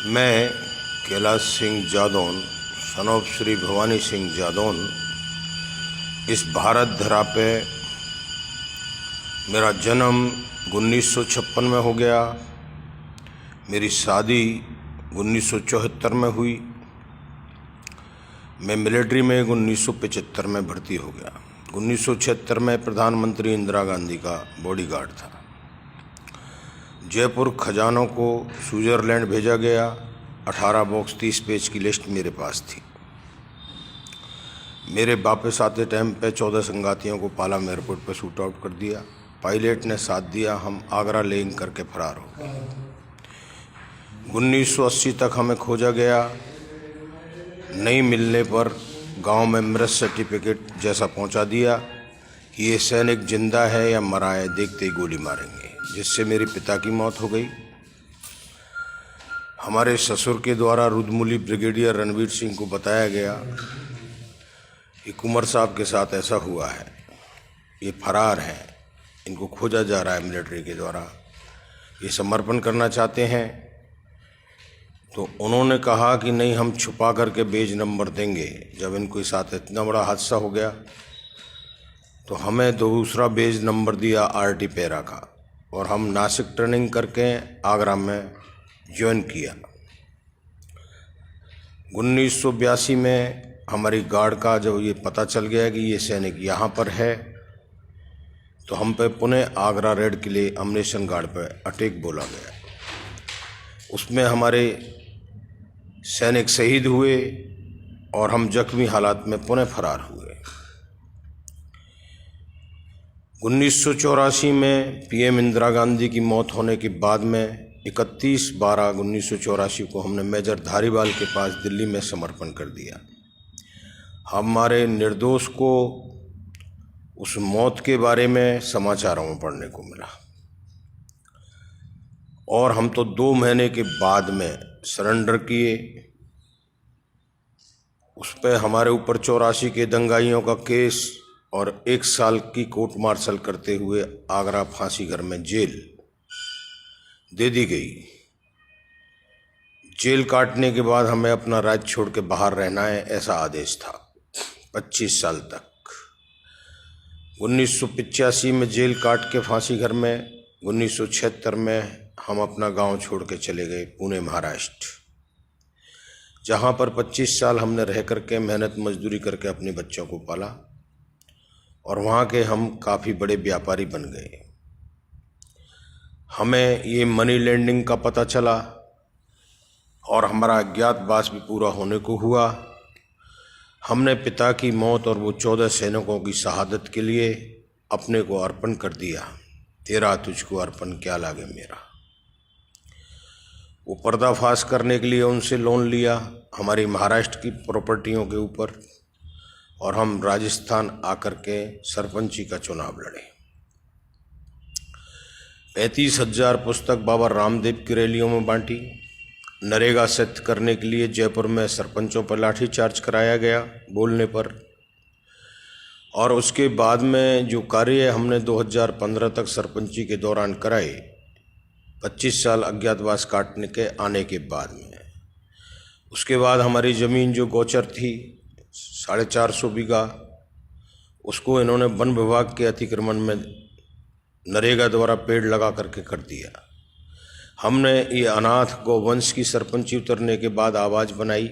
मैं Kailash Singh Jadaun son of Shri Bhavani Singh Jadaun इस भारत धरा पे मेरा जन्म 1956 में हो गया। मेरी शादी 1974 में हुई। मैं मिलिट्री में 1975 में भर्ती हो गया। 1976 में प्रधानमंत्री इंदिरा गांधी का बॉडीगार्ड था। जयपुर खजानों को स्विट्ज़रलैंड भेजा गया। 18 बॉक्स 30 पेज की लिस्ट मेरे पास थी। मेरे वापस आते टाइम पे 14 संगातियों को पालम एयरपोर्ट पर शूट आउट कर दिया। पायलट ने साथ दिया। हम आगरा लैंड करके फरार हो गए। 1980 तक हमें खोजा गया। नहीं मिलने पर गांव में मृत सर्टिफिकेट जैसा पहुंचा दिया कि ये सैनिक जिंदा है या मरा है, देखते ही गोली मारेंगे, जिससे मेरे पिता की मौत हो गई। हमारे ससुर के द्वारा रुद्रमूली ब्रिगेडियर रणवीर सिंह को बताया गया कि कुंवर साहब के साथ ऐसा हुआ है, ये फरार हैं, इनको खोजा जा रहा है मिलिट्री के द्वारा, ये समर्पण करना चाहते हैं। तो उन्होंने कहा कि नहीं, हम छुपा करके बेज नंबर देंगे। जब इनके साथ इतना बड़ा हादसा हो गया तो हमें दूसरा बेज नंबर दिया आरटी पैरा का, और हम नासिक ट्रेनिंग करके आगरा में ज्वाइन किया। 1982 में हमारी गार्ड का जब ये पता चल गया कि ये सैनिक यहाँ पर है, तो हम पे पुणे आगरा रेड के लिए अम्नेशन गार्ड पर अटैक बोला गया। उसमें हमारे सैनिक शहीद हुए और हम जख्मी हालात में पुणे फरार हुए। 1984 में पीएम इंदिरा गांधी की मौत होने के बाद में 31/12/1984 को हमने मेजर धारीवाल के पास दिल्ली में समर्पण कर दिया। हमारे निर्दोष को उस मौत के बारे में समाचारों में पढ़ने को मिला, और हम तो 2 महीने के बाद में सरेंडर किए। उस पर हमारे ऊपर 84 के दंगाइयों का केस और 1 साल की कोर्ट मार्शल करते हुए आगरा फांसी घर में जेल दे दी गई। जेल काटने के बाद हमें अपना राज्य छोड़ के बाहर रहना है, ऐसा आदेश था 25 साल तक। 1985 में जेल काट के फांसी घर में 1976 में हम अपना गांव छोड़ के चले गए पुणे महाराष्ट्र, जहां पर 25 साल हमने रह करके मेहनत मजदूरी करके अपने बच्चों को पाला, और वहाँ के हम काफ़ी बड़े व्यापारी बन गए। हमें ये मनी लैंडिंग का पता चला और हमारा अज्ञातवास भी पूरा होने को हुआ। हमने पिता की मौत और वो 14 सैनिकों की शहादत के लिए अपने को अर्पण कर दिया। तेरा तुझको अर्पण क्या लागे मेरा। वो पर्दाफाश करने के लिए उनसे लोन लिया हमारी महाराष्ट्र की प्रॉपर्टियों के ऊपर, और हम राजस्थान आकर के सरपंची का चुनाव लड़े। 35,000 पुस्तक बाबा रामदेव की रैलियों में बांटी। नरेगा सत्य करने के लिए जयपुर में सरपंचों पर लाठीचार्ज कराया गया बोलने पर, और उसके बाद में जो कार्य हमने 2015 तक सरपंची के दौरान कराए, 25 साल अज्ञातवास काटने के आने के बाद में, उसके बाद हमारी ज़मीन जो गोचर थी 450 बीघा, उसको इन्होंने वन विभाग के अतिक्रमण में नरेगा द्वारा पेड़ लगा करके कर दिया। हमने ये अनाथ गौवंश की सरपंची उतरने के बाद आवाज़ बनाई,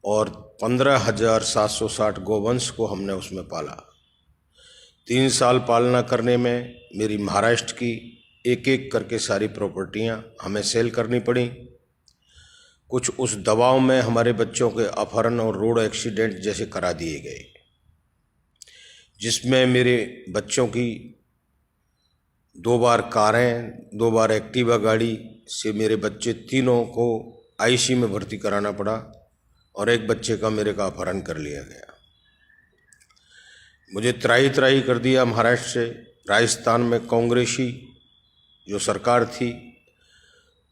और 15,760 गौवंश को हमने उसमें पाला। 3 साल पालना करने में मेरी महाराष्ट्र की एक एक करके सारी प्रॉपर्टियां हमें सेल करनी पड़ी। कुछ उस दबाव में हमारे बच्चों के अपहरण और रोड एक्सीडेंट जैसे करा दिए गए, जिसमें मेरे बच्चों की 2 बार कारें, 2 बार एक्टिवा गाड़ी से मेरे बच्चे तीनों को आईसी में भर्ती कराना पड़ा, और एक बच्चे का मेरे का अपहरण कर लिया गया। मुझे त्राही त्राही कर दिया महाराष्ट्र से। राजस्थान में कांग्रेसी जो सरकार थी,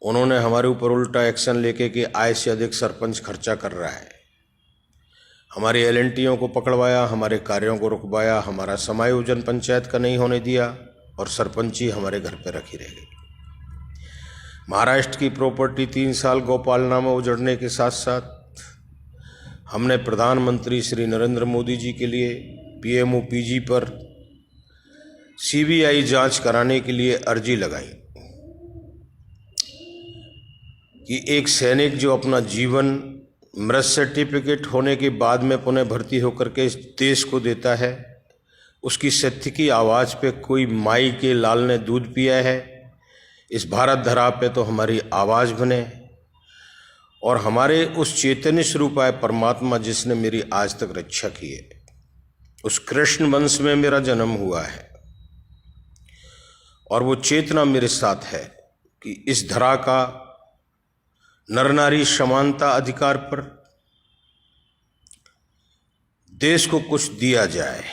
उन्होंने हमारे ऊपर उल्टा एक्शन लेके कि आय से अधिक सरपंच खर्चा कर रहा है। हमारी एलएनटीओं को पकड़वाया, हमारे कार्यों को रुकवाया, हमारा समायोजन पंचायत का नहीं होने दिया, और सरपंची हमारे घर पे रखी रह गई। महाराष्ट्र की प्रॉपर्टी 3 साल गौपालना में उजड़ने के साथ साथ हमने प्रधानमंत्री श्री नरेंद्र मोदी जी के लिए PMOPG पर CBI जांच कराने के लिए अर्जी लगाई कि एक सैनिक जो अपना जीवन मृत सर्टिफिकेट होने के बाद में पुनः भर्ती होकर के इस देश को देता है, उसकी सत्य की आवाज़ पे कोई माई के लाल ने दूध पिया है, इस भारत धरा पे तो हमारी आवाज़ बने और हमारे उस चैतन्य स्वरूप आए परमात्मा जिसने मेरी आज तक रक्षा की है, उस कृष्ण वंश में मेरा जन्म हुआ है और वो चेतना मेरे साथ है कि इस धरा का नर नारी समानता अधिकार पर देश को कुछ दिया जाए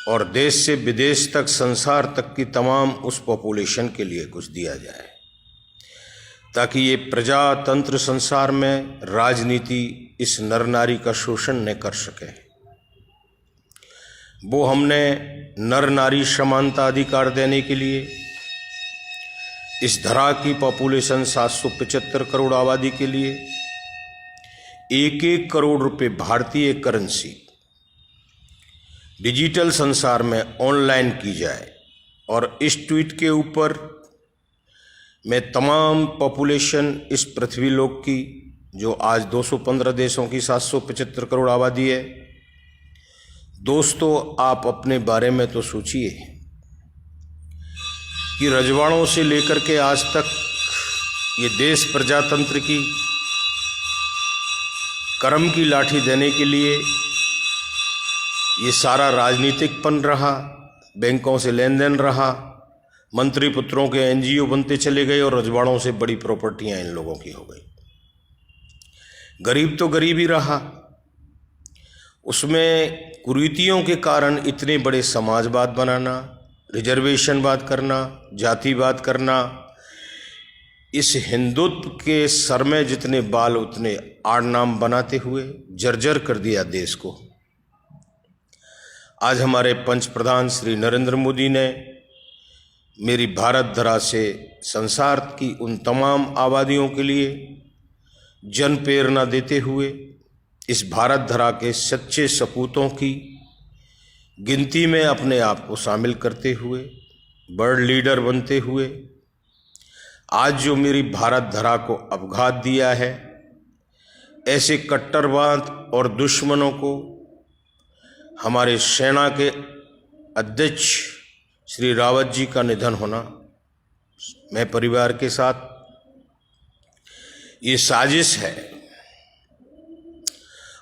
और देश से विदेश तक संसार तक की तमाम उस पॉपुलेशन के लिए कुछ दिया जाए ताकि ये प्रजातंत्र संसार में राजनीति इस नर नारी का शोषण न कर सके। वो हमने नर नारी समानता अधिकार देने के लिए इस धरा की पॉपुलेशन 775 करोड़ आबादी के लिए 1-1 करोड़ रुपए भारतीय करेंसी डिजिटल संसार में ऑनलाइन की जाए और इस ट्वीट के ऊपर मैं तमाम पॉपुलेशन इस पृथ्वी लोक की जो आज 215 देशों की 775 करोड़ आबादी है, दोस्तों आप अपने बारे में तो सोचिए कि रजवाड़ों से लेकर के आज तक ये देश प्रजातंत्र की कर्म की लाठी देने के लिए ये सारा राजनीतिकपन रहा, बैंकों से लेन देन रहा, मंत्री पुत्रों के NGO बनते चले गए और रजवाड़ों से बड़ी प्रॉपर्टियां इन लोगों की हो गई। गरीब तो गरीब ही रहा, उसमें कुरीतियों के कारण इतने बड़े समाजवाद बनाना, रिजर्वेशनवाद करना, जातिवाद करना, इस हिंदुत्व के सर में जितने बाल उतने आड़ नाम बनाते हुए जर्जर कर दिया देश को। आज हमारे पंच प्रधान श्री नरेंद्र मोदी ने मेरी भारत धरा से संसार की उन तमाम आबादियों के लिए जन प्रेरणा देते हुए इस भारत धरा के सच्चे सपूतों की गिनती में अपने आप को शामिल करते हुए वर्ल्ड लीडर बनते हुए आज जो मेरी भारत धरा को अपघात दिया है, ऐसे कट्टरवाद और दुश्मनों को हमारे सेना के अध्यक्ष श्री रावत जी का निधन होना, मैं परिवार के साथ, ये साजिश है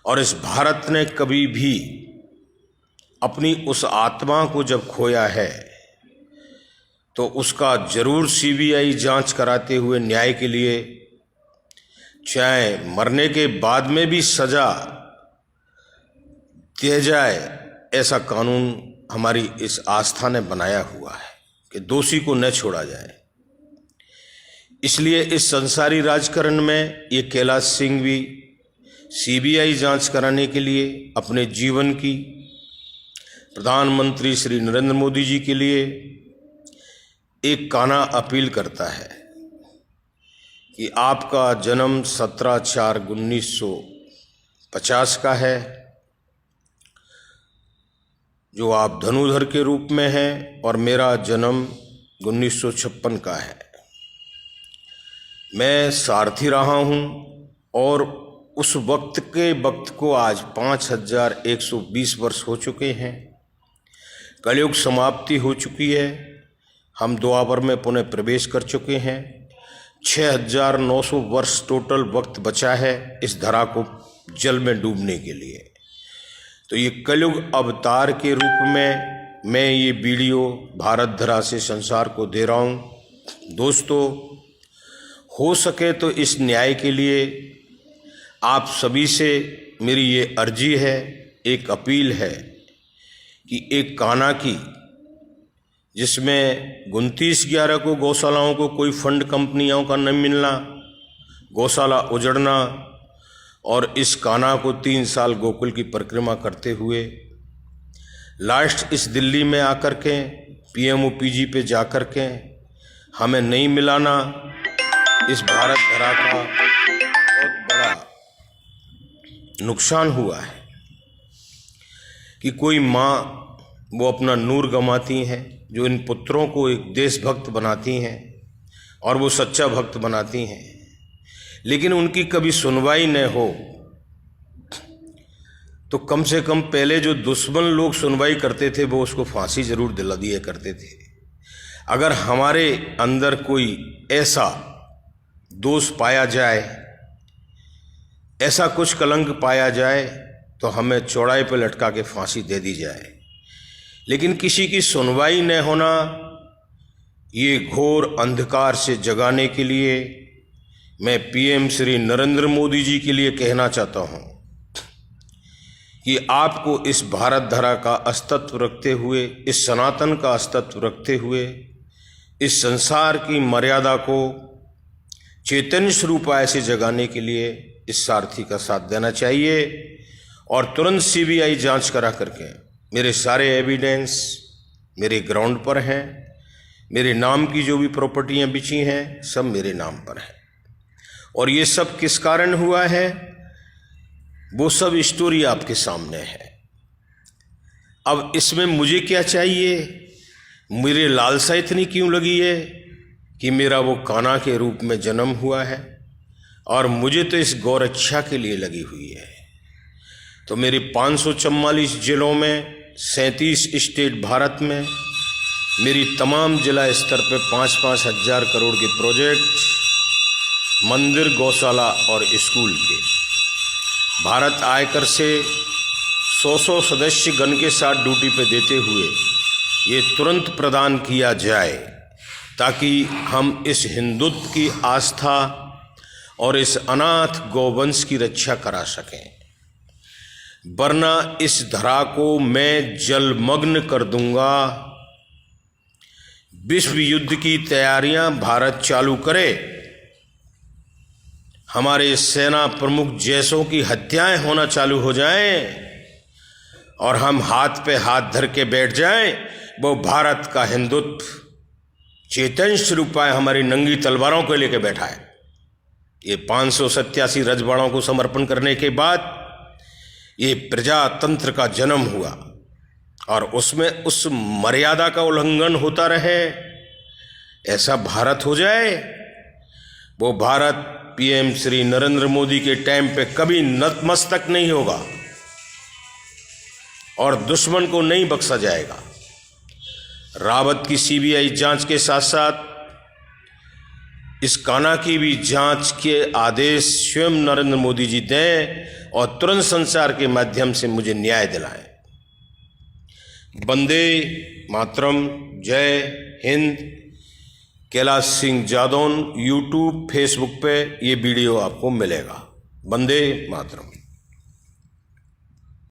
और इस भारत ने कभी भी अपनी उस आत्मा को जब खोया है तो उसका जरूर CBI जांच कराते हुए न्याय के लिए, चाहे मरने के बाद में भी सजा दिया जाए, ऐसा कानून हमारी इस आस्था ने बनाया हुआ है कि दोषी को न छोड़ा जाए। इसलिए इस संसारी राजकारण में ये कैलाश सिंह भी CBI जांच कराने के लिए अपने जीवन की प्रधानमंत्री श्री नरेंद्र मोदी जी के लिए एक काना अपील करता है कि आपका जन्म 17/4/1950 का है, जो आप धनुधर के रूप में हैं, और मेरा जन्म 1956 का है। मैं सारथी रहा हूं और उस वक्त को आज 5120 वर्ष हो चुके हैं। कलयुग समाप्ति हो चुकी है, हम द्वापर में पुनः प्रवेश कर चुके हैं। 6900 वर्ष टोटल वक्त बचा है इस धरा को जल में डूबने के लिए। तो ये कलयुग अवतार के रूप में मैं ये वीडियो भारत धरा से संसार को दे रहा हूँ। दोस्तों, हो सके तो इस न्याय के लिए आप सभी से मेरी ये अर्जी है, एक अपील है कि एक काना की, जिसमें 29/11 को गौशालाओं को कोई फंड कंपनियों का न मिलना, गौशाला उजड़ना और इस काना को 3 साल गोकुल की परिक्रमा करते हुए लास्ट इस दिल्ली में आकर के PMOPG पे जाकर के हमें नहीं मिलाना, इस भारत धरा का बहुत बड़ा नुकसान हुआ है कि कोई माँ वो अपना नूर गंवाती हैं, जो इन पुत्रों को एक देशभक्त बनाती हैं और वो सच्चा भक्त बनाती हैं, लेकिन उनकी कभी सुनवाई न हो तो कम से कम पहले जो दुश्मन लोग सुनवाई करते थे वो उसको फांसी जरूर दिला दिया करते थे। अगर हमारे अंदर कोई ऐसा दोष पाया जाए, ऐसा कुछ कलंक पाया जाए तो हमें चौड़ाई पर लटका के फांसी दे दी जाए, लेकिन किसी की सुनवाई न होना, ये घोर अंधकार से जगाने के लिए मैं पीएम श्री नरेंद्र मोदी जी के लिए कहना चाहता हूँ कि आपको इस भारत धरा का अस्तित्व रखते हुए, इस सनातन का अस्तित्व रखते हुए, इस संसार की मर्यादा को चैतन्य स्वरूप ऐसे जगाने के लिए इस सारथी का साथ देना चाहिए और तुरंत सीबीआई जांच करा करके मेरे सारे एविडेंस मेरे ग्राउंड पर हैं, मेरे नाम की जो भी प्रॉपर्टियां बिची हैं सब मेरे नाम पर हैं, और ये सब किस कारण हुआ है वो सब स्टोरी आपके सामने है। अब इसमें मुझे क्या चाहिए, मेरे लालसा इतनी क्यों लगी है कि मेरा वो कान्हा के रूप में जन्म हुआ है, और मुझे तो इस गौरक्षा के लिए लगी हुई है। तो मेरे 544 जिलों में 37 स्टेट भारत में मेरी तमाम जिला स्तर पे 5-5 हज़ार करोड़ के प्रोजेक्ट, मंदिर, गौशाला और स्कूल के, भारत आयकर से 100 सदस्य गण के साथ ड्यूटी पे देते हुए ये तुरंत प्रदान किया जाए ताकि हम इस हिंदुत्व की आस्था और इस अनाथ गौवंश की रक्षा करा सकें, वरना इस धरा को मैं जलमग्न कर दूंगा। विश्व युद्ध की तैयारियां भारत चालू करे, हमारे सेना प्रमुख जैसों की हत्याएं होना चालू हो जाएं और हम हाथ पे हाथ धर के बैठ जाएं, वो भारत का हिंदुत्व चैतन्य स्वरूप हमारी नंगी तलवारों को लेकर बैठा है। ये 587 रजवाड़ों को समर्पण करने के बाद ये प्रजातंत्र का जन्म हुआ और उसमें उस मर्यादा का उल्लंघन होता रहे, ऐसा भारत हो जाए। वो भारत पीएम श्री नरेंद्र मोदी के टाइम पे कभी नतमस्तक नहीं होगा और दुश्मन को नहीं बख्शा जाएगा। रावत की सीबीआई जांच के साथ साथ इस कान्हा की भी जांच के आदेश स्वयं नरेंद्र मोदी जी दें और तुरंत संचार के माध्यम से मुझे न्याय दिलाएं। वंदे मातरम, जय हिंद। कैलाश सिंह जादौन यूट्यूब, फेसबुक पे ये वीडियो आपको मिलेगा। वंदे मातरम।